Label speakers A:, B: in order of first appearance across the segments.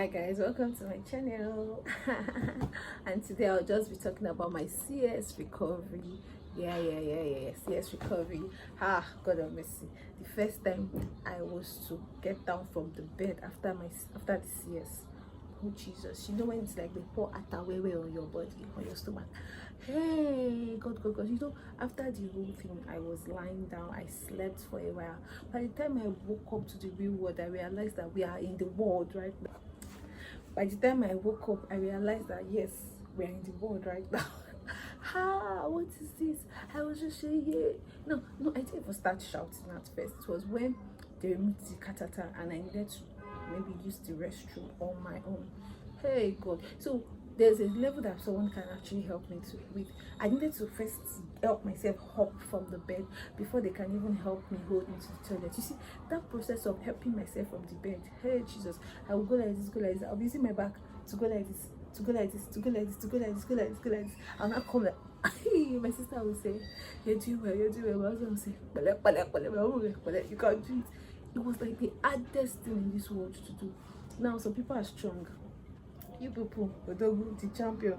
A: Hi guys, welcome to my channel. And today I'll just be talking about my CS recovery. Yeah. CS recovery. God of mercy. The first time I was to get down from the bed after the CS. Oh Jesus, you know when it's like they pour atawewe on your body, on your stomach. Hey, God. You know, after the whole thing, I was lying down, I slept for a while. By the time I woke up to the real world, I realized that we are in the world right now. By the time I woke up, I realized that yes, we're in the world right now. What is this? I was just saying, yeah. No, I didn't even start shouting at first. It was when they removed the catheter and I needed to maybe use the restroom on my own. Hey God. So there's a level that someone can actually help me with. I needed to first help myself hop from the bed before they can even help me hold into the toilet. You see, that process of helping myself from the bed, hey Jesus, I will go like this, I'll be using my back to go like this, to go like this, to go like this, to go like this, go like this. I'll not come like my sister will say, you're doing well. My husband will say, you can't do it. It was like the hardest thing in this world to do. Now some people are strong. You people, the champion,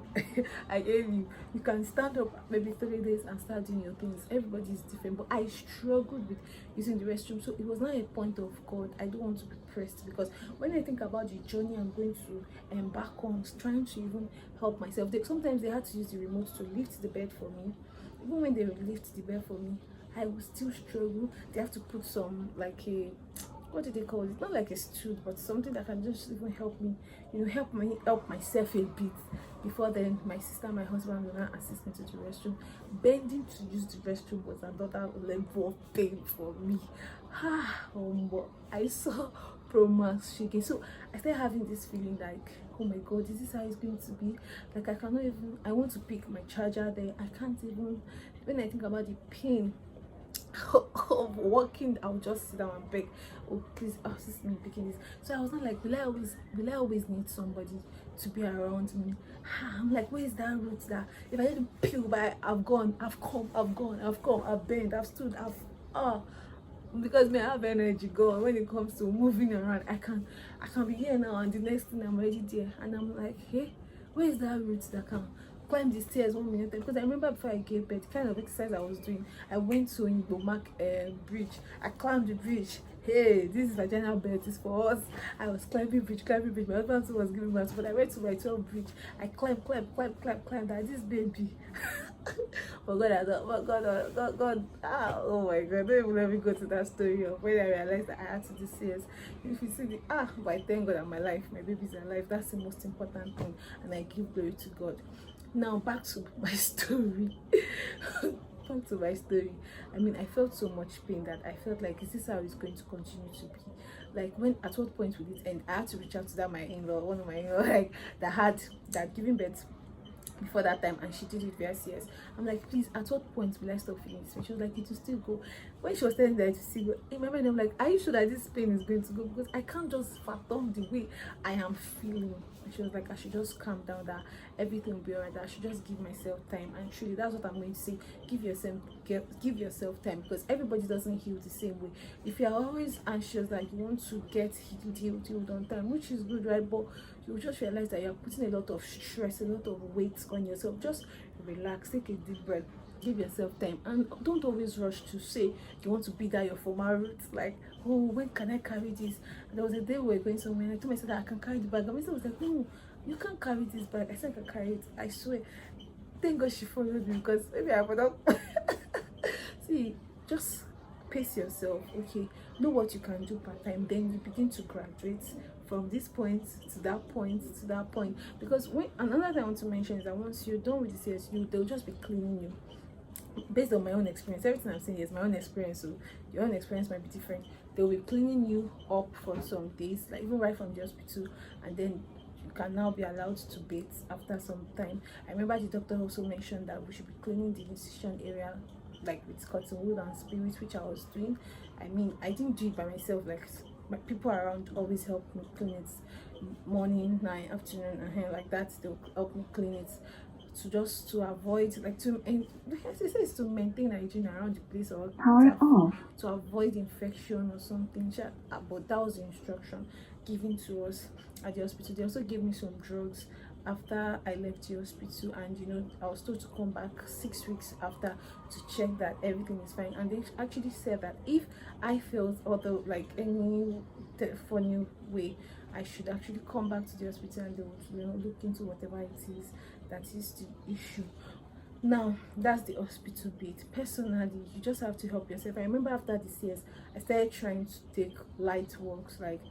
A: I gave you. You can stand up maybe 3 days and start doing your things. Everybody is different, but I struggled with using the restroom. So it was not a point of God. I don't want to be pressed, because when I think about the journey I'm going to embark on, trying to even help myself, sometimes they had to use the remote to lift the bed for me. Even when they lift the bed for me, I will still struggle. They have to put some like a, what do they call it? Not like a stool, but something that can just even help me, help myself a bit. Before then, my sister and my husband will not assist me to the restroom. Bending to use the restroom was another level of pain for me. I saw Promax shaking. So I started having this feeling like, oh my God, is this how it's going to be? Like I cannot even, I want to pick my charger there. I can't even, when I think about the pain of walking, I'll just sit down and beg, oh please assist me picking this. So I was not like, will I always need somebody to be around me? I'm like, where is that route that if I didn't peel by, I've gone, I've bent, I've stood, because me, I have energy go when it comes to moving around. I can be here now and the next thing I'm already there, and I'm like, hey, where is that route that can climb the stairs 1 minute? Because I remember before I gave birth, the kind of exercise I was doing, I went to Ingbomak bridge. I climbed the bridge. Hey, this is vaginal birth, is for us. I was climbing bridge. My husband too was giving birth, but I went to my 12 bridge. I climbed that this baby. Oh God, oh my God, don't even let me go to that story of when I realized that I had to do CS. If you see the but I thank God that my baby's alive. That's the most important thing, and I give glory to God. Now back to my story. I mean, I felt so much pain that I felt like, is this how it's going to continue to be? Like, when at what point will it end? I had to reach out to one of my in-law, like that giving birth before that time, and she did it via CS. I'm like, please, at what point will I stop feeling this? And she was like, it will still go. When she was telling that to see, in my mind, I'm like, are you sure that this pain is going to go? Because I can't just fathom the way I am feeling. And she was like, I should just calm down, that everything will be alright, that I should just give myself time. And truly, that's what I'm going to say. Give yourself time, because everybody doesn't heal the same way. If you're always anxious, like you want to get healed on time, which is good, right? But you just realize that you're putting a lot of stress, a lot of weight on yourself. Just relax, take a deep breath, give yourself time, and don't always rush to say you want to be that your former roots. Like, oh, when can I carry this? And there was a day we were going somewhere, and I told myself that I can carry the bag, and my sister was like, no, you can't carry this bag. I said I can carry it, I swear. Thank God she followed me, because maybe I would not. See, just pace yourself, okay? Know what you can do part-time, then you begin to graduate from this point to that point. Because another thing I want to mention is that once you're done with the CSU, they'll just be cleaning you. Based on my own experience, everything I'm saying is my own experience, so your own experience might be different. They'll be cleaning you up for some days, like even right from the hospital, and then you can now be allowed to bathe after some time. I remember the doctor also mentioned that we should be cleaning the incision area like with cotton wool and spirits, which I was doing. I mean, I didn't do it by myself, like my people around always help me clean it, morning, night, afternoon, and like that. They'll help me clean it, to avoid, like, to maintain hygiene around the place, or to avoid infection or something. But that was the instruction. given to us at the hospital. They also gave me some drugs after I left the hospital, and you know, I was told to come back 6 weeks after to check that everything is fine. And they actually said that if I felt other like any funny way, I should actually come back to the hospital, and they would, you know, look into whatever it is that is the issue. Now that's the hospital bit. Personally, you just have to help yourself. I remember after the CS, I started trying to take light walks, like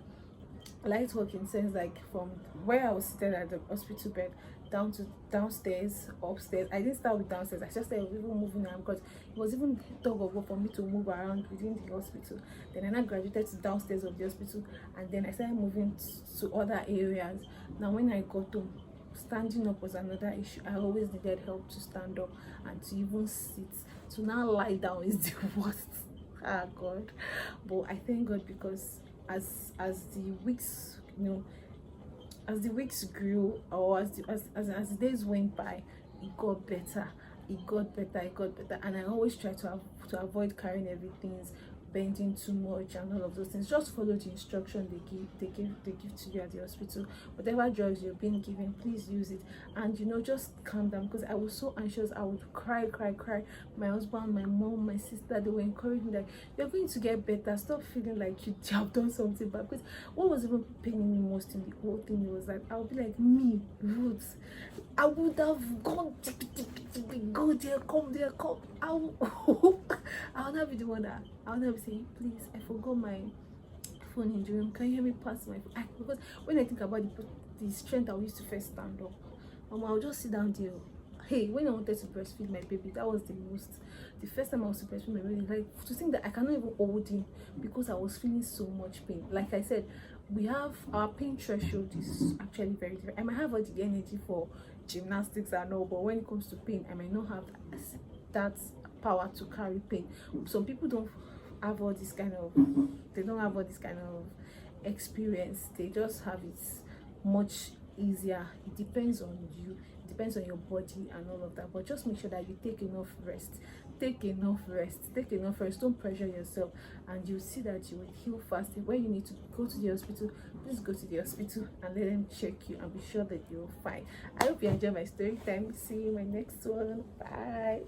A: light work in sense like from where I was sitting at the hospital bed down to downstairs, upstairs. I didn't start with downstairs. I just started even moving around because it was even tug of war for me to move around within the hospital. Then I now graduated to downstairs of the hospital, and then I started moving to other areas. Now when I got home, standing up was another issue. I always needed help to stand up and to even sit. So now lie down is the worst. Ah, God. But I thank God, because as the weeks, you know, as the weeks grew, or as the days went by, it got better. And I always try to avoid carrying everything, bending too much and all of those things. Just follow the instruction they give to you at the hospital. Whatever drugs you're being given, please use it. And you know, just calm down, because I was so anxious. I would cry. My husband, my mom, my sister, they were encouraging me, like, you're going to get better, stop feeling like you have done something bad. Because what was even paining me most in the whole thing was that I would be like, me, Roots, I would have gone go there, come. I'll not be the one that I'll never say, please, I forgot my phone in the room. Can you hear me pass my phone? Because when I think about the strength I used to first stand up, I'll just sit down there. Hey, when I wanted to breastfeed my baby, that was the first time I was to breastfeed my baby, like, to think that I cannot even hold him because I was feeling so much pain. Like I said, we have our pain threshold is actually very different. I might have all the energy for gymnastics and all, but when it comes to pain, I might not have that power to carry pain. Some people don't have all this kind of, they don't have all this kind of experience. They just have it much easier. It depends on you, it depends on your body and all of that. But just make sure that you take enough rest. Don't pressure yourself, and you see that you will heal fast. When you need to go to the hospital, please go to the hospital and let them check you and be sure that you're fine. I hope you enjoy my story time. See you in my next one. Bye.